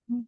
Mình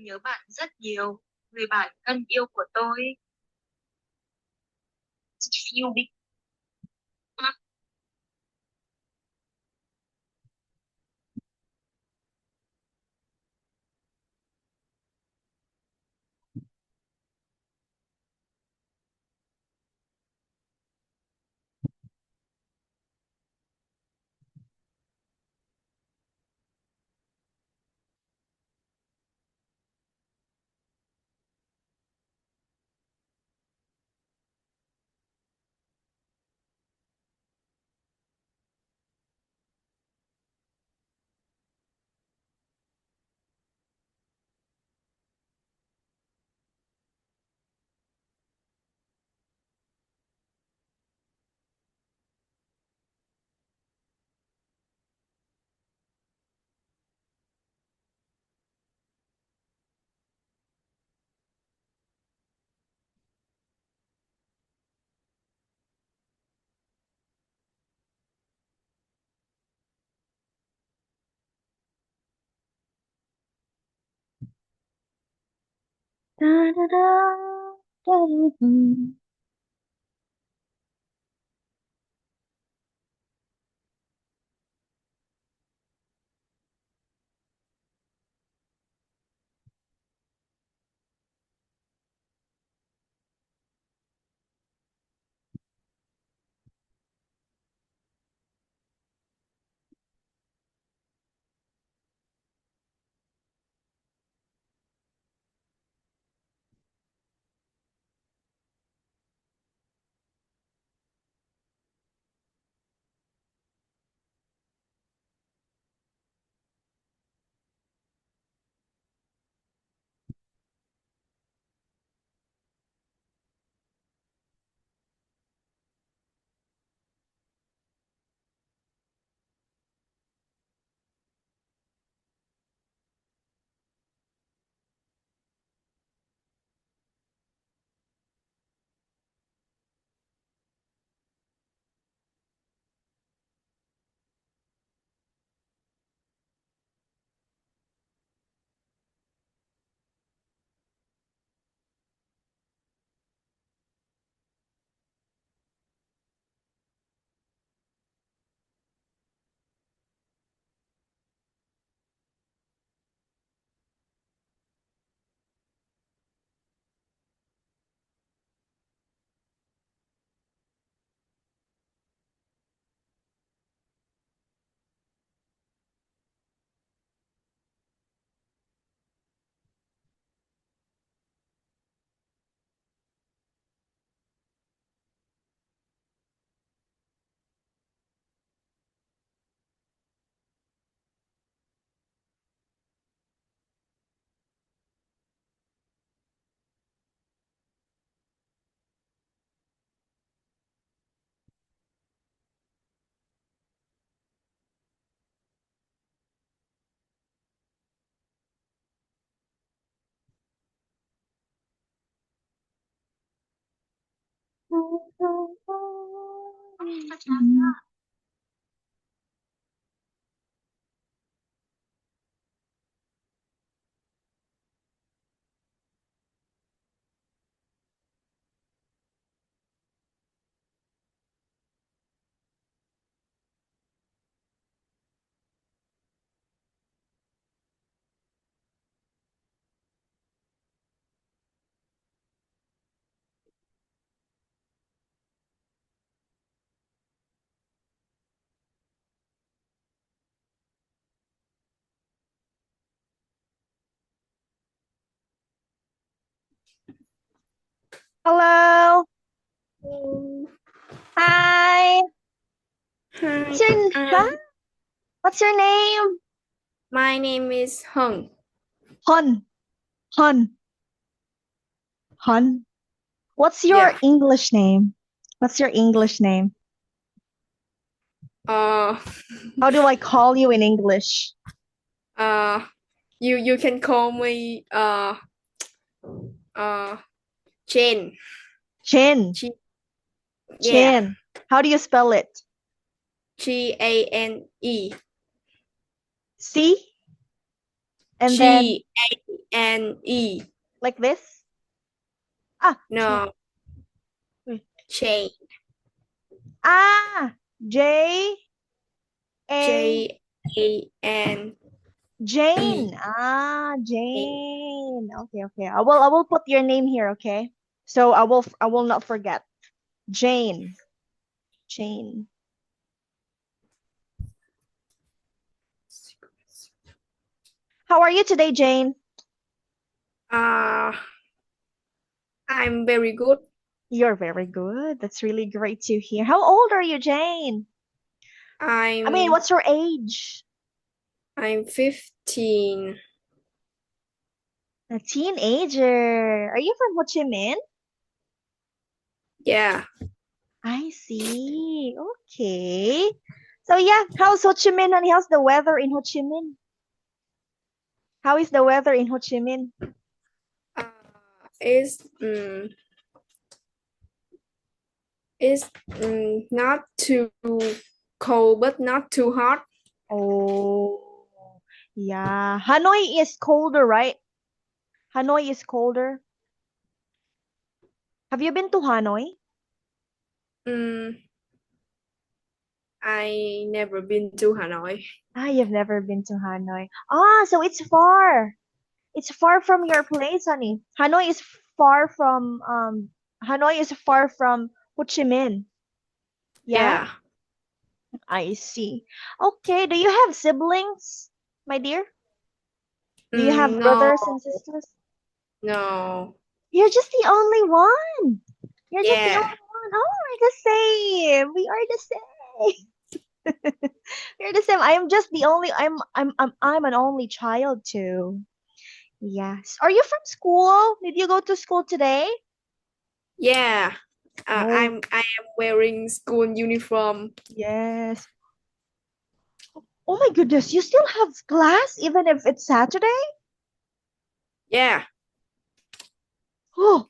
nhớ bạn rất nhiều, người bạn thân yêu của tôi. Yêu đi. Da, da, da, da, da, da. Chắc chắn đó. Hello. Hi. Hi, Huh? What's your name? my name is Hung. Hun. Hun. Hun. What's your Yeah. English name? What's your English name? Uh, How do I call you in English? you can call me Jane. Chin. Yeah, Chin. How do you spell it? Gane. C? And then Gane. like this? Ah, No, Wait. Jane. Ah, J A Jane. Jane. Ah, Jane. Okay, okay. I will put your name here, okay? So I will not forget. Jane. Jane. How are you today, Jane? I'm very good. You're very good. That's really great to hear. How old are you, Jane? I mean, I'm what's your age? 15. A teenager. Are you from Ho Chi Minh? Yeah. I see. Okay. So yeah, how's Ho Chi Minh, honey? How's the weather in Ho Chi Minh? How is the weather in Ho Chi Minh? Uh, it's um, it's not too cold but not too hot. Oh, yeah. Hanoi is colder, right? Hanoi is colder. Have you been to Hanoi? Um, I never been to Hanoi. Ah, you've never been to Hanoi. Ah, so it's far. It's far from your place, honey. Hanoi is far from Ho Chi Minh. Yeah, Yeah. I see. Okay, do you have siblings, my dear? Do you have No, brothers and sisters? no. You're just the only one. You're just the only Yeah. one. Oh, we're the same. We are the same. We're the same. I'm just the only. I'm an only child too. Yes. Are you from school? Did you go to school today? Yeah. Oh, I am wearing school uniform. yes. Oh my goodness, you still have class even if it's Saturday? Yeah. Oh,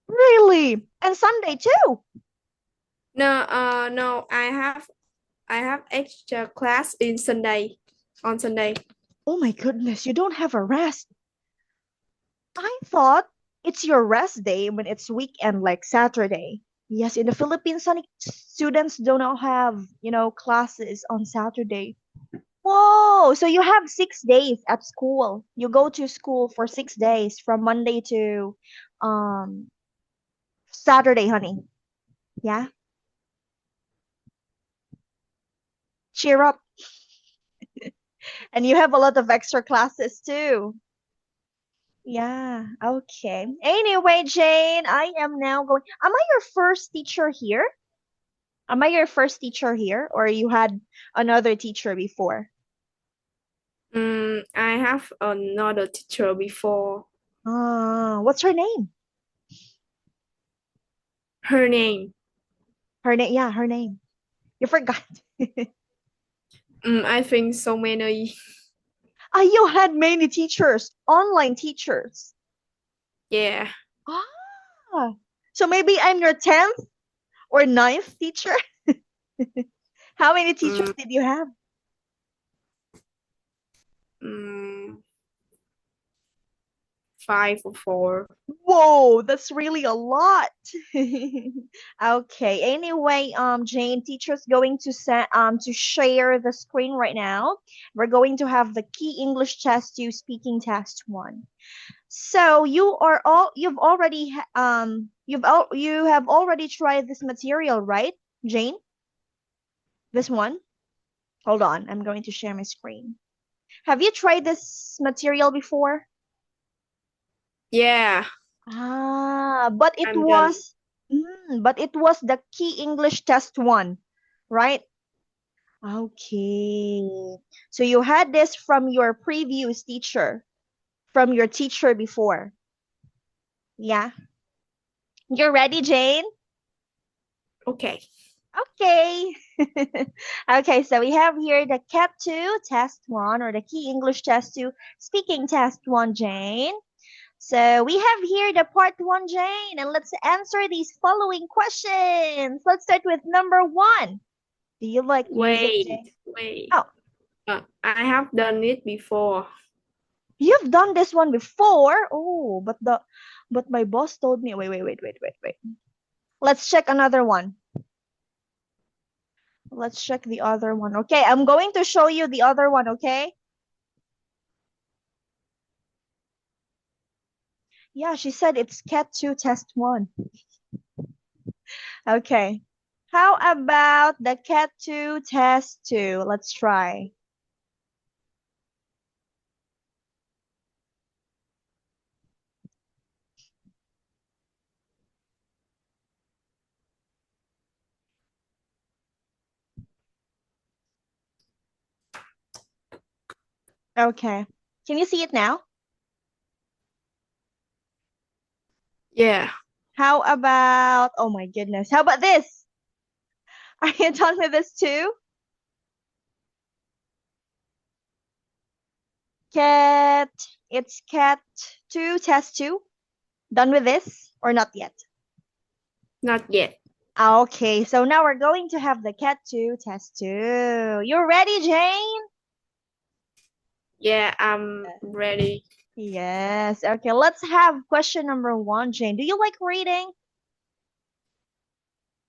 really? And Sunday too? No, I have extra class on Sunday. Oh my goodness, you don't have a rest. I thought it's your rest day when it's weekend like Saturday. Yes, in the Philippines, students do not have, classes on Saturday. Whoa, so you have 6 days at school. You go to school for 6 days from Monday to um Saturday, honey. Yeah? Cheer up. And you have a lot of extra classes too. Yeah, okay. Anyway, Jane, I am now going. Am I your first teacher here? Am I your first teacher here, or you had another teacher before? I have another teacher before. What's her name? Her name. Her name, yeah, her name. You forgot. I think so many. Ah, you had many teachers, online teachers. Yeah. Ah, So maybe I'm your 10th or 9th teacher. How many teachers did you have? 5 or 4. Whoa, that's really a lot. Okay. Anyway, Jane, teacher's going to share the screen right now. We're going to have the key English test 2 speaking test 1. So you have already tried this material, right, Jane? This one? Hold on, I'm going to share my screen. Have you tried this material before? Yeah, But it I'm done. was the key English test 1, right? Okay. So you had this from your previous teacher, from your teacher before. Yeah. You're ready, Jane? Okay. Okay. Okay, so we have here the CAT 2 test 1 or the key English test 2 speaking test 1, Jane. So we have here the part 1, Jane, and let's answer these following questions. Let's start with number 1. Do you like music, Jane? Wait. Oh, I have done it before. you've done this one before? Oh, but my boss told me. Wait. Let's check another one. Let's check the other one. Okay, I'm going to show you the other one, okay? Yeah, she said it's CAT 2 test 1. Okay. How about the CAT 2 test 2? Let's try. Okay. Can you see it now? Yeah. How about, oh my goodness, how about this? Are you done with this too? Cat, it's CAT 2 test 2. Done with this or not yet? Not yet. Okay, so now we're going to have the CAT 2 test 2. You ready, Jane? Yeah, I'm ready. Yes. Okay, let's have question number 1, Jane. Do you like reading?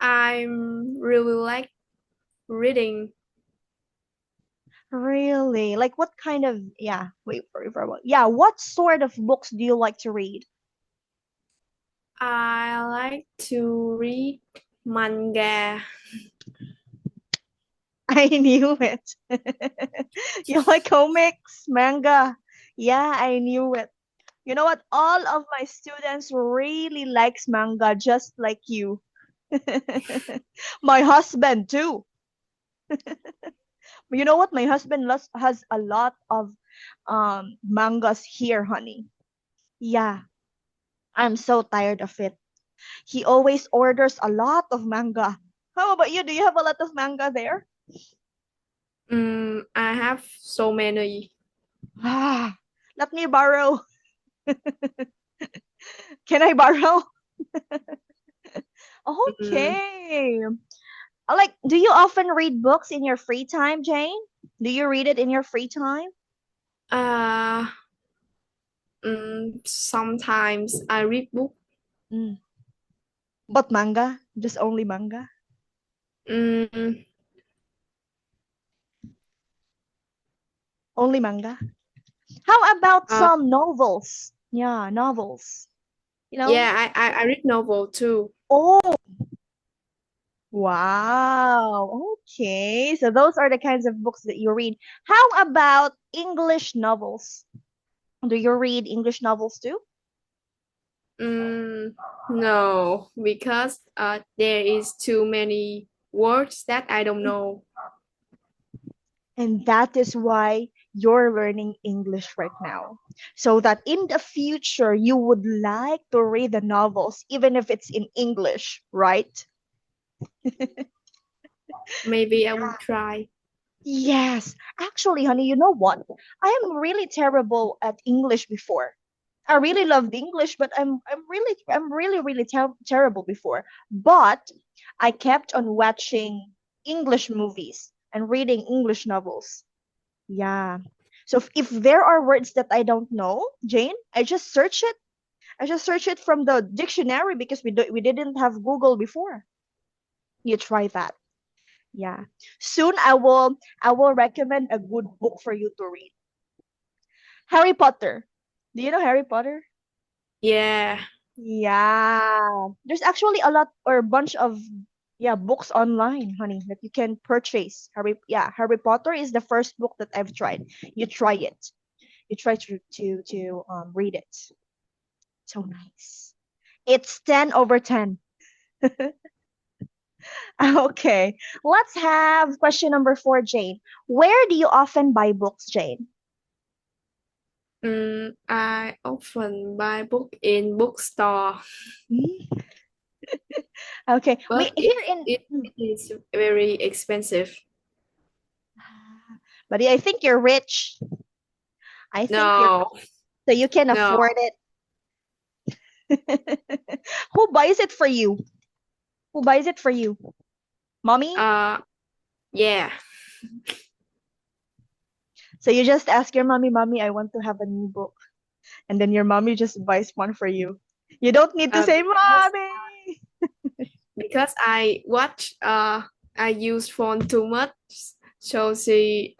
I'm really like reading. Really? Like what kind of, yeah, wait for a moment. Yeah, what sort of books do you like to read? I like to read manga. I knew it. You like comics, manga. Yeah, I knew it. You know what? All of my students really likes manga just like you. My husband too. You know what? My husband has a lot of mangas here, honey. Yeah, I'm so tired of it. He always orders a lot of manga. How about you? Do you have a lot of manga there? I have so many. Ah, let me borrow. Can I borrow? Mm, Okay. Like, do you often read books in your free time, Jane? Do you read it in your free time? uh, Sometimes I read book. Mm. But manga? Just only manga? Mm, Only manga? How about uh, some novels? Yeah, novels. You know? yeah, I read novel too. Oh, wow. Okay. So those are the kinds of books that you read. How about English novels? Do you read English novels too? No, because there is too many words that I don't know. And that is why you're learning English right now. So that in the future, you would like to read the novels, even if it's in English, right? Maybe I will try. Yes. Actually, honey, you know what? I am really terrible at English before. I really loved English, but I'm really terrible before. But I kept on watching English movies and reading English novels. Yeah. So if there are words that I don't know, Jane, I just search it. I just search it from the dictionary because we didn't have Google before. You try that. Yeah. Soon I will recommend a good book for you to read. Harry Potter. Do you know Harry Potter? Yeah. Yeah. There's actually a lot or a bunch of books online, honey, that you can purchase. Harry Potter is the first book that I've tried. You try it. You try to read it. So nice. It's 10 over 10. Okay. Let's have question number 4, Jane. Where do you often buy books, Jane? I often buy book in bookstore, Hmm? Okay. We but here in it is very expensive. But I think you're rich. I think you're No, so you can no. afford it. Who buys it for you? Who buys it for you? Mommy? Yeah. So you just ask your mommy, Mommy, I want to have a new book. And then your mommy just buys one for you. You don't need to say, Because Mommy. I use phone too much, so she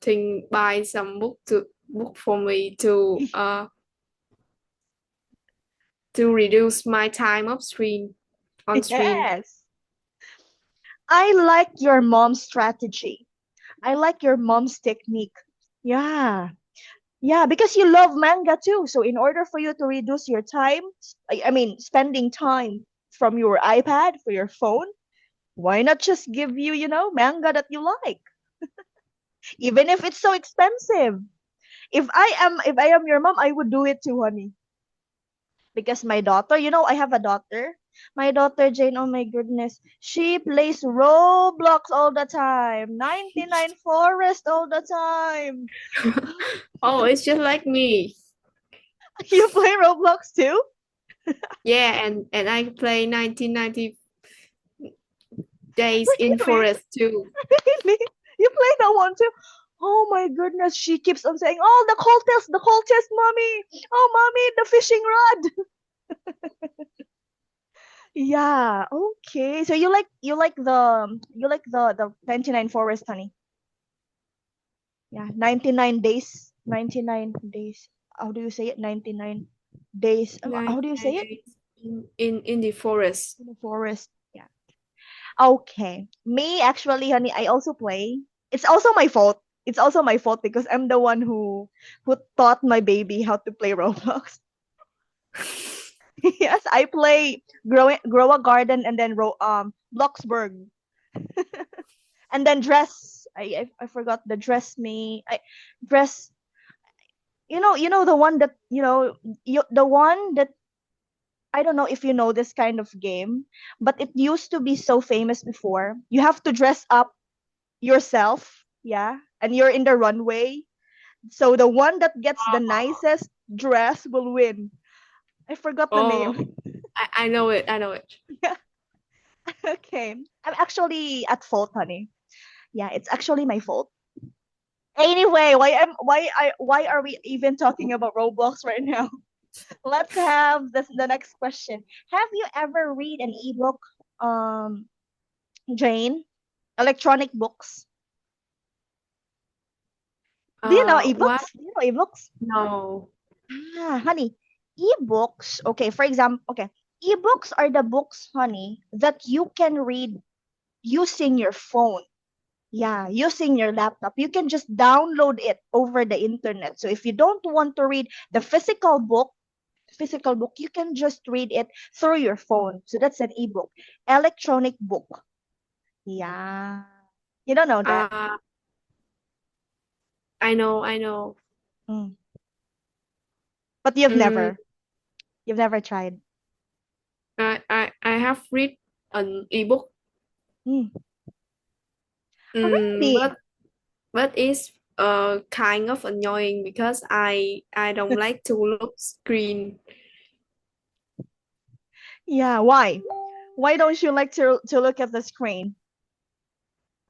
think buy some book for me to reduce my time of screen on screen. Yes. I like your mom's strategy. I like your mom's technique. Yeah. Yeah, because you love manga too. So in order for you to reduce your time, I mean spending time from your iPad for your phone, why not just give you manga that you like, even if it's so expensive. If I am your mom, I would do it too, honey. Because my daughter, I have a daughter. My daughter Jane, oh my goodness, she plays Roblox all the time. 99 Forest all the time. Oh, it's just like me. You play Roblox too? Yeah, and I play 1990 Days in Really? Forest too. Really? You play that one too? Oh my goodness, she keeps on saying, "Oh, the cold test, mommy. Oh, mommy, the fishing rod." Yeah, okay. So you like the 99 Forest, honey. Yeah, 99 days. 99 days. How do you say it? 99 days. How do you 99 say it? Days in the Forest. In the forest. Yeah. Okay. Me, actually, honey, I also play. It's also my fault. It's also my fault because I'm the one who taught my baby how to play Roblox. Yes, I play grow a garden and then Bloxburg and then dress. I forgot the dress me. I dress. You know the one that the one that I don't know if you know this kind of game, but it used to be so famous before. You have to dress up yourself, yeah, and you're in the runway. So the one that gets the nicest dress will win. I forgot the Oh, name. I know it. I know it. Yeah. Okay. I'm actually at fault, honey. Yeah, it's actually my fault. Anyway, why are we even talking about Roblox right now? Let's have the next question. Have you ever read an ebook, Jane? Electronic books? Do you know What? ebooks? Do you know ebooks? No. Honey, ebooks. Okay, for example, okay, ebooks are the books, honey, that you can read using your phone. Yeah, using your laptop. You can just download it over the internet. So if you don't want to read the physical book, you can just read it through your phone. So that's an ebook. Electronic book. Yeah. You don't know that? Uh, I know. Mm. But you've Mm, never. You've never tried. I have read an ebook. Mm. Mm, Really? but it's kind of annoying because I don't like to look screen. Yeah, why? Why don't you like to look at the screen?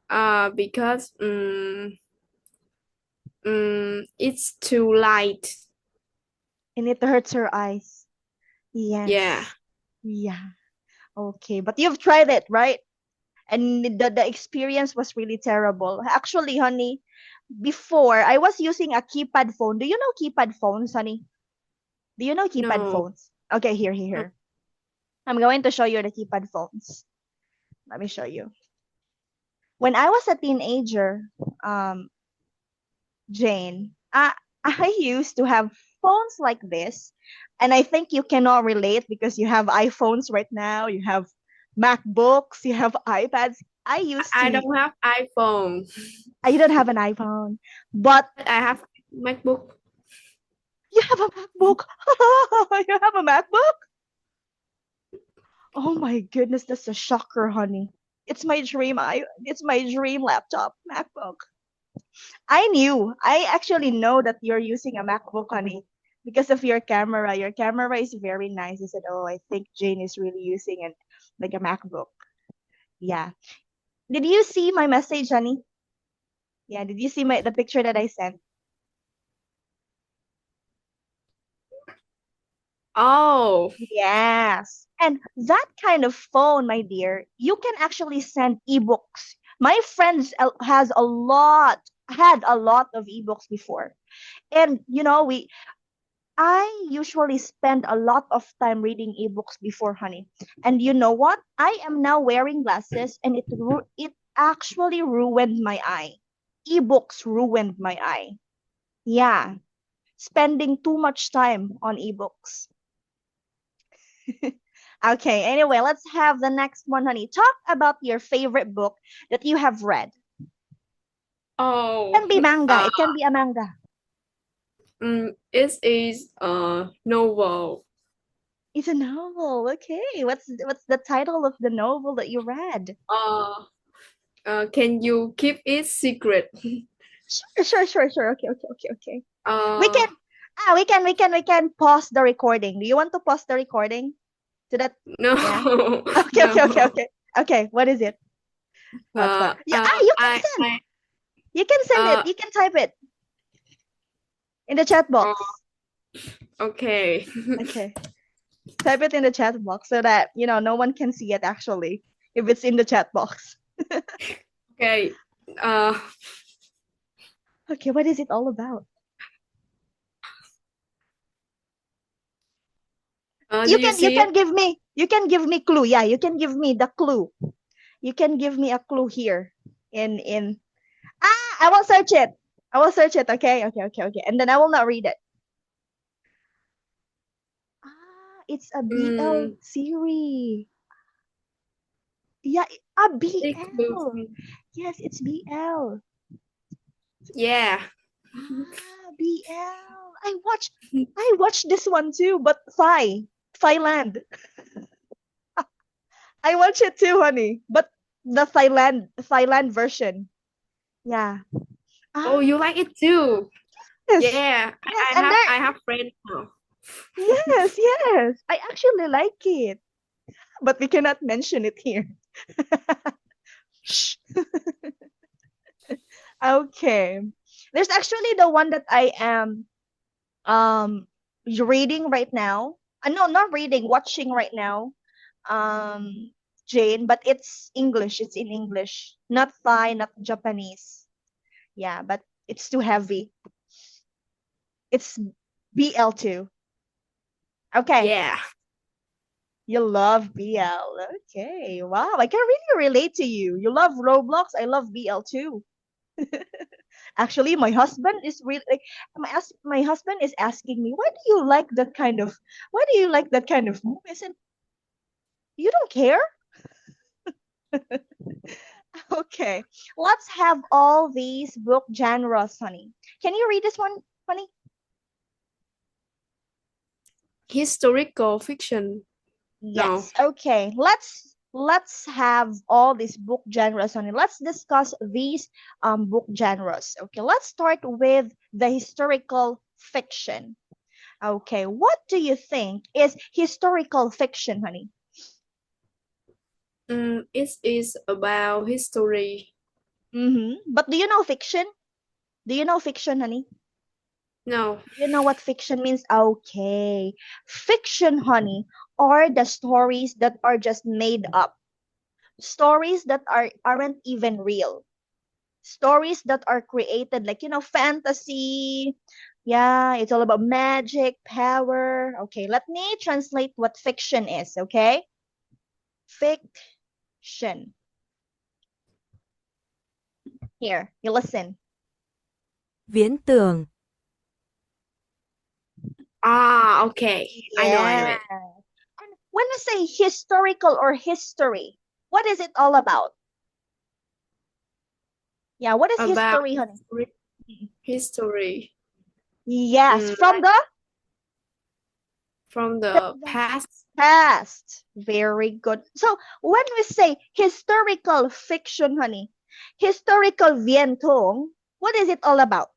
Because it's too light. And it hurts your eyes. Yes. Yeah. Yeah. Okay, but you've tried it, right? And the experience was really terrible. Actually, honey, before I was using a keypad phone. Do you know keypad phones, honey? Do you know keypad No. phones? Okay, here. I'm going to show you the keypad phones. Let me show you. When I was a teenager, um, Jane, I used to have phones like this, and I think you cannot relate because you have iPhones right now, you have MacBooks, you have iPads. I used I to. don't have iPhone, I don't have an iPhone, but but I have MacBook. you have a MacBook. You have a MacBook? Oh my goodness, that's a shocker, honey. It's my dream. It's my dream laptop, MacBook. I actually know that you're using a MacBook, honey, because of your camera. Your camera is very nice. I said, oh, I think Jane is really using it like a MacBook. Yeah. Did you see my message, honey? Yeah. Did you see the picture that I sent? Oh, Yes. And that kind of phone, my dear, you can actually send ebooks. My friends had a lot of ebooks before. And I usually spend a lot of time reading ebooks before, honey. And you know what? I am now wearing glasses and it actually ruined my eye. Ebooks ruined my eye. Yeah, spending too much time on ebooks. Okay, anyway, let's have the next one, honey. Talk about your favorite book that you have read. It oh, can be manga. It can be a manga. it is a novel. It's a novel. Okay, what's the title of the novel that you read? Can you keep it secret? Sure. Okay. We Uh, can we can pause the recording. Do you want to pause the recording? So that no, yeah. no. Okay. What is it? What? Yeah, you can send. I, You can send it. uh, You can type it in the chat box. okay. Okay. Type it in the chat box so that no one can see it actually if it's in the chat box. Okay. Okay, what is it all about? Do you see it? You can give me clue. Yeah, you can give me the clue. You can give me a clue here in I will search it. Okay. And then I will not read it. It's a BL Mm, series. Yeah, a it clues BL. me. Yes, it's BL. Yeah. BL. I watched this one too, but Thailand. I watched it too, honey. But the Thailand version. Yeah. Oh, you like it too? Yes. Yeah. Yes, and there I have friends now. yes. I actually like it. But we cannot mention it here. Shh. Okay. There's actually the one that I am reading right now. No, not reading, watching right now. Um Jane, but it's English. It's in English. Not Thai, not Japanese. Yeah, but it's too heavy. It's BL2. Okay. Yeah. You love BL. Okay. Wow. I can really relate to you. You love Roblox. I love BL too. Actually, my husband is really like my husband is asking me, why do you like that kind of movie? I said, you don't care? Okay. Let's have all these book genres, honey. Can you read this one, honey? Historical fiction. No. Yes. Okay. let's have all these book genres on it. Let's discuss these book genres. Okay, let's start with the historical fiction. Okay, what do you think is historical fiction, honey? It is about history. But do you know fiction? Do you know fiction, honey? No. You know what fiction means? Okay. Fiction, honey, are the stories that are just made up. Stories that aren't even real. Stories that are created like, fantasy. Yeah, it's all about magic, power. Okay, let me translate what fiction is, okay? Fiction. Here, you listen. Viễn tường, Okay. I know it. And when I say historical or history, what is it all about? Yeah, what is About history, honey? history. Yes, from the From the past. past. Very good. So when we say historical fiction, honey, historical vientong, what is it all about?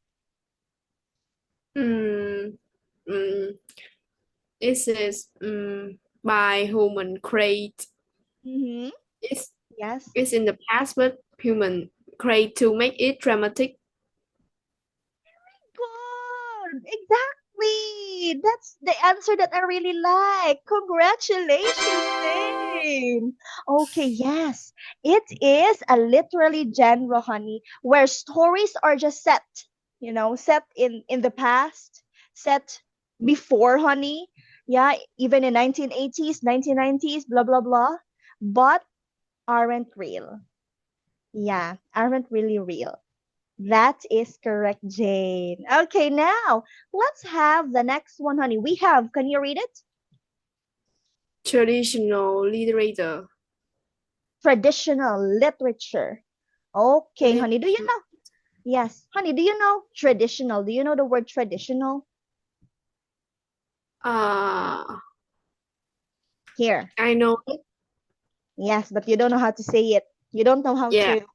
This is by human create. Yes. It's in the past, but human create to make it dramatic. Good. Exactly. That's the answer that I really like. Congratulations, Dane. Okay, yes. It is a literally genre, honey, where stories are just set, set in the past, set before, honey. Yeah, even in 1980s, 1990s, blah, blah, blah. But aren't real. Yeah, aren't really real. That is correct, Jane. Okay, now let's have the next one, honey. Can you read it? Traditional literature. Traditional literature. Okay, honey, do you know? Yes, honey, do you know traditional? Do you know the word traditional? Here. I know it. Yes, but you don't know how to say it. You don't know how Yeah. to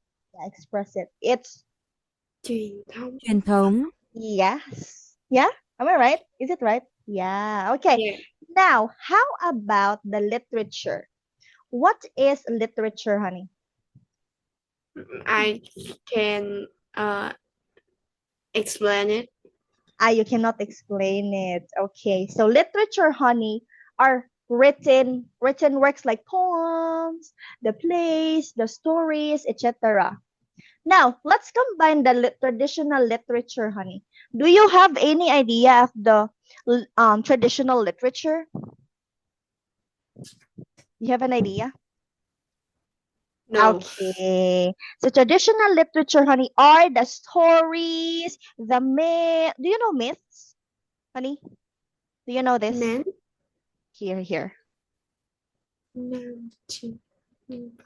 express it. It's truyền thống, yes. Yeah, am I right? Is it right? Yeah, okay. Yeah. Now, how about the literature? What is literature, honey? I can explain it. You cannot explain it. Okay. So literature, honey, are written works like poems, the plays, the stories, etc. Now, let's combine the traditional literature, honey. Do you have any idea of the traditional literature? You have an idea? No. Okay. So traditional literature, honey, are the stories, the myth. Do you know myths, honey? Do you know this? Men. Here.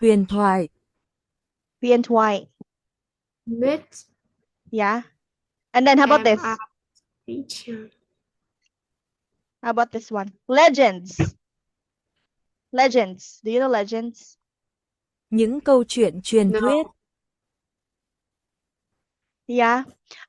huyền thoại, Huyền thoại. Myth. Yeah. And then how about this? Feature. How about this one? Legends. Legends. Do you know legends? những câu chuyện truyền No. thuyết, Yeah.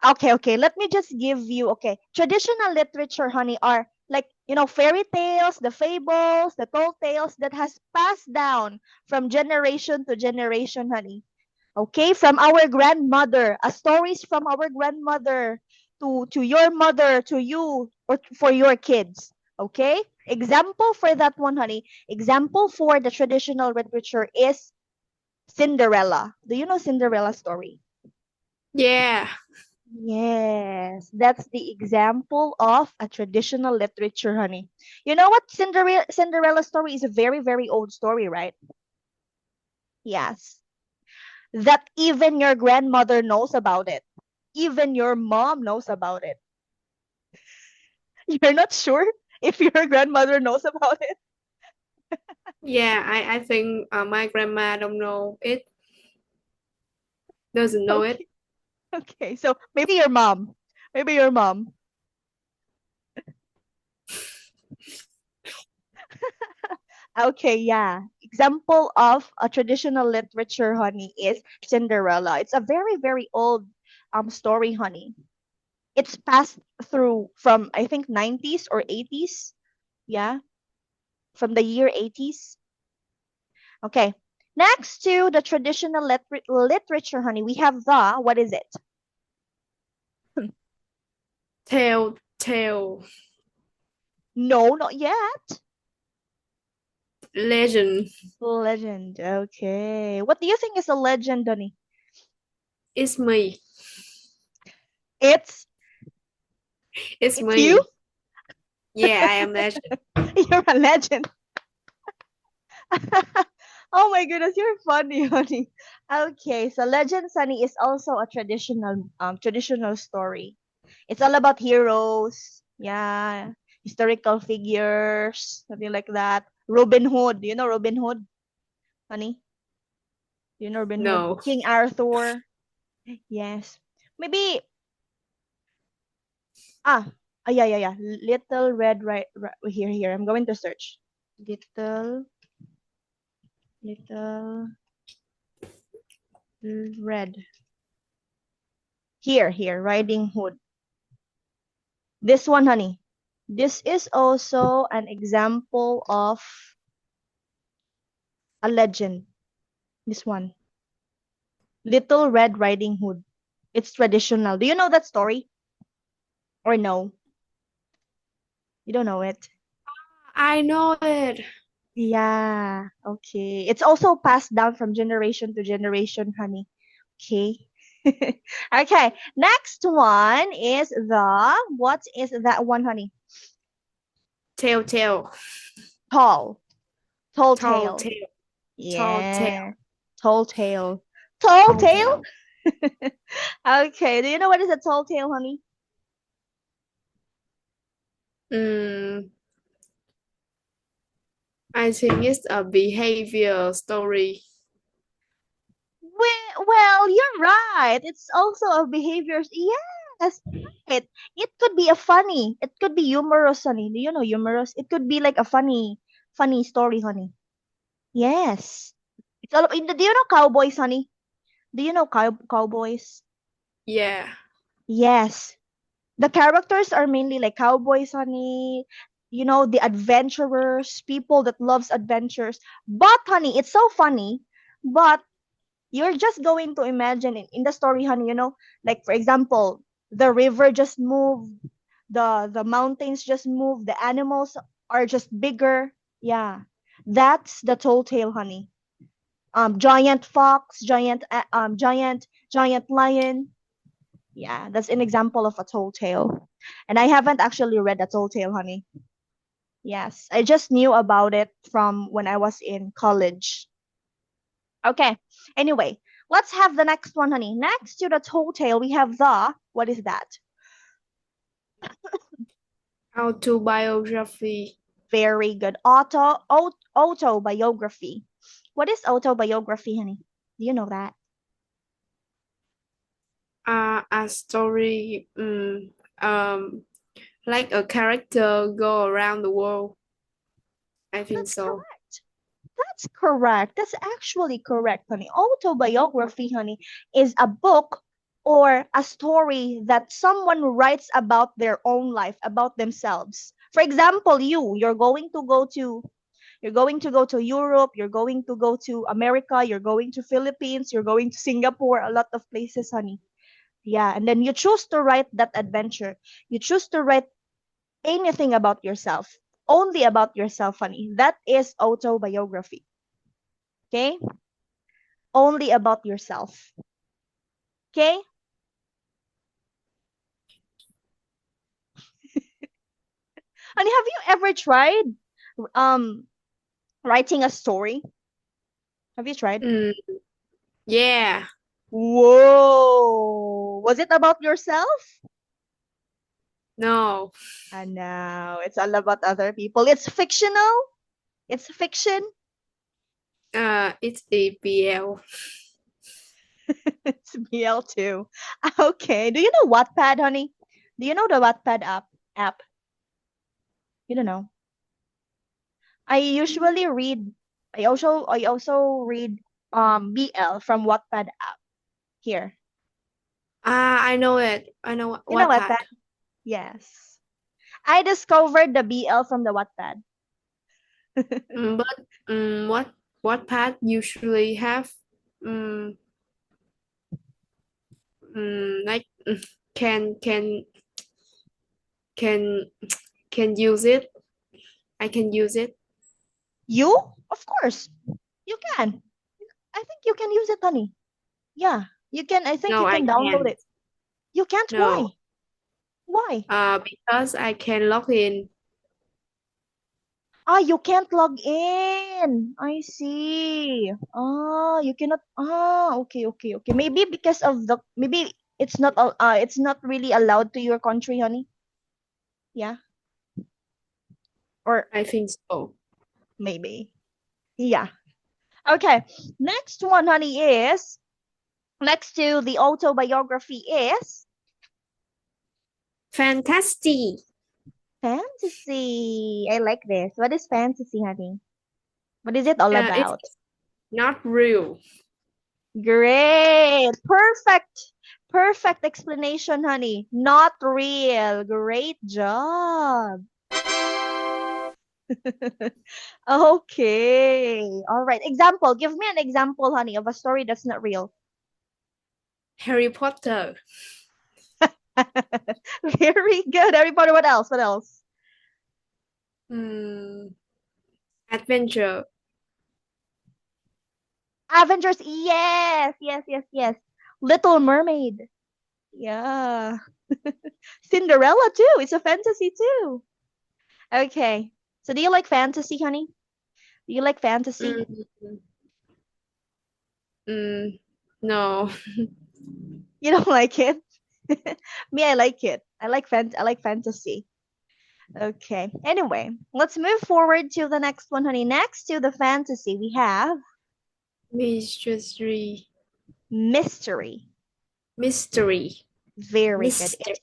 Okay. Let me just give you, traditional literature, honey, are like, fairy tales, the fables, the tall tales that has passed down from generation to generation, honey. Okay, from our grandmother, stories from our grandmother to your mother, to you, or for your kids. Okay? Example for that one, honey. Example for the traditional literature is Cinderella. Do you know Cinderella story? Yeah. Yes, that's the example of a traditional literature, honey. You know what? Cinderella story is a very, very old story, right? Yes. That even your grandmother knows about it. Even your mom knows about it. You're not sure if your grandmother knows about it? Yeah, I think my grandma don't know it. Doesn't know it. Okay, so maybe your mom. Maybe your mom. Okay, yeah. Example of a traditional literature, honey, is Cinderella. It's a very, very old story, honey. It's passed through from I think 90s or 80s. Yeah, from the year 80s. Okay. Next to the traditional literature, honey, we have the what is it? Tell No, not yet. legend. Legend. Okay. What do you think is a legend, honey? It's me. It's It's it's me. you. Yeah, I am legend. You're a legend. Oh my goodness, you're funny, honey. Okay, so Legend Sunny is also a traditional story. It's all about heroes, yeah, historical figures, something like that. Robin Hood, do you know Robin Hood, honey? Do you know Robin Hood? No. King Arthur. Yes. Maybe ah yeah, yeah, yeah. Little Red right here. I'm going to search. Little Little Red. Here, Riding Hood. This one, honey. This is also an example of a legend. This one. Little Red Riding Hood. It's traditional. Do you know that story? Or no? You don't know it? I know it. Yeah. Okay. It's also passed down from generation to generation, honey. Okay. Okay. Next one is what is that one, honey? Tell. Tall. Tall Tall tale. tale. Tall tale. Yeah. Tall tale. Tall Tall tale? tale. Okay. Do you know what is a tall tale, honey? Mm, I think it's a behavior story. Well, you're right. It's also a behavior. Yes, right. It could be a funny. It could be humorous, honey. Do you know humorous? It could be like a funny story, honey. Yes. It's all. Do you know cowboys, honey? Do you know cowboys? Yeah. Yes. The characters are mainly like cowboys, honey. You know, the adventurers, people that loves adventures. But, honey, it's so funny. But you're just going to imagine in the story, honey, like for example, the river just moved, the mountains just moved, the animals are just bigger. Yeah, that's the tall tale, honey. Giant fox, giant lion. Yeah, that's an example of a tall tale. And I haven't actually read a tall tale, honey. Yes, I just knew about it from when I was in college. Okay. Anyway, let's have the next one, honey. Next to the tall tale, we have what is that? Autobiography. Very good. Autobiography. What is autobiography, honey? Do you know that? A story. Like a character go around the world. I think That's so. correct. That's correct. That's actually correct, honey. Autobiography, honey, is a book or a story that someone writes about their own life, about themselves. For example, you're going to go to Europe, you're going to go to America, you're going to Philippines, you're going to Singapore, a lot of places, honey. Yeah, and then you choose to write that adventure. You choose to write anything about yourself, only about yourself, honey. That is autobiography. Okay? Only about yourself. Okay? Honey, have you ever tried um writing a story? Have you tried? Mm, yeah. Whoa! Was it about yourself? No. No, it's all about other people. It's fictional. It's fiction. It's APL. It's BL too. Okay. Do you know Wattpad, honey? Do you know the Wattpad app? You don't know. I usually read. I also read BL from Wattpad app here. I know it. I know You know Wattpad. Wattpad? Yes. I discovered the BL from the Wattpad. But Wattpad usually have um, like can can use it. I can use it. You? Of course. You can. I think you can use it, honey. Yeah, you can. I think No, you I can download can't. it. You can't? No. Why? Because I can log in. Ah, you can't log in. I see. Ah, you cannot. Ah, okay. Maybe because of maybe it's not really allowed to your country, honey. Yeah. Or I think so. maybe. Yeah. Okay. Next one, honey, is next to the autobiography is Fantastic. fantasy. I like this. What is fantasy, honey? What is it all about? It's not real. Great. Perfect explanation, honey. Not real. Great job. Okay. All right. Example. Give me an example, honey, of a story that's not real. Harry Potter. Very good. Everybody, what else? What else? Adventure. Avengers. Yes. Little Mermaid. Yeah. Cinderella too. It's a fantasy too. Okay. So do you like fantasy, honey? Do you like fantasy? No. You don't like it? Me, I like it. I like fantasy. Okay. Anyway, let's move forward to the next one, honey. Next to the fantasy, we have Mystery. mystery. Very Mystery. good.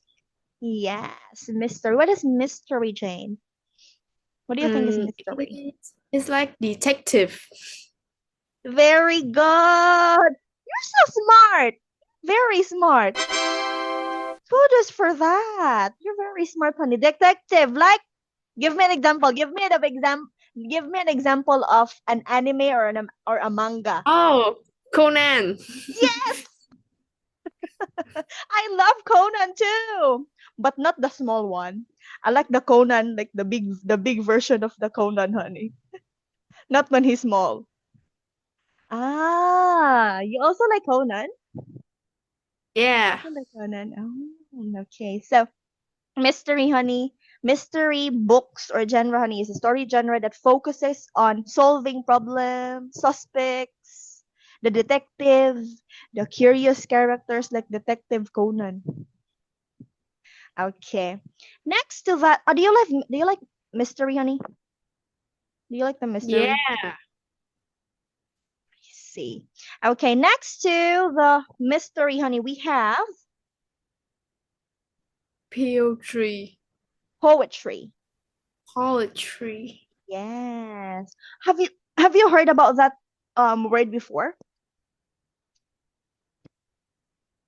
Yes, mystery. What is mystery, Jane? What do you think is mystery? It's like detective. Very good. You're so smart. Very smart. Kudos for that. You're very smart, honey. Detective, like, give me an example. Give me an example of an anime or a manga. Oh, Conan. Yes. I love Conan too, but not the small one. I like the Conan, like the big version of the Conan, honey. Not when he's small. Ah, you also like Conan? Yeah. Also like Conan. Oh, okay. So mystery, honey. Mystery books or genre, honey, is a story genre that focuses on solving problems, suspects, the detective, the curious characters like Detective Conan. Okay. Next to that, do you like mystery, honey? Do you like the mystery? Yeah. I see. Okay, next to the mystery, honey, we have Poetry. poetry. Yes. Have you heard about that word before?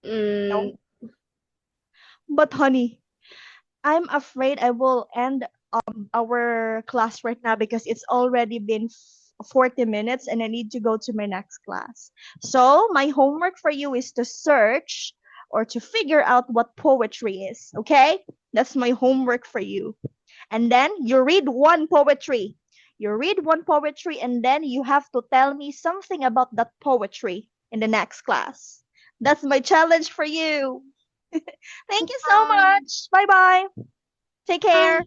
No. But honey, I'm afraid I will end our class right now because it's already been 40 minutes and I need to go to my next class. So my homework for you is to search or to figure out what poetry is, okay? That's my homework for you. And then you read one poetry. You read one poetry and then you have to tell me something about that poetry in the next class. That's my challenge for you. Thank you so much. Bye-bye. Take care.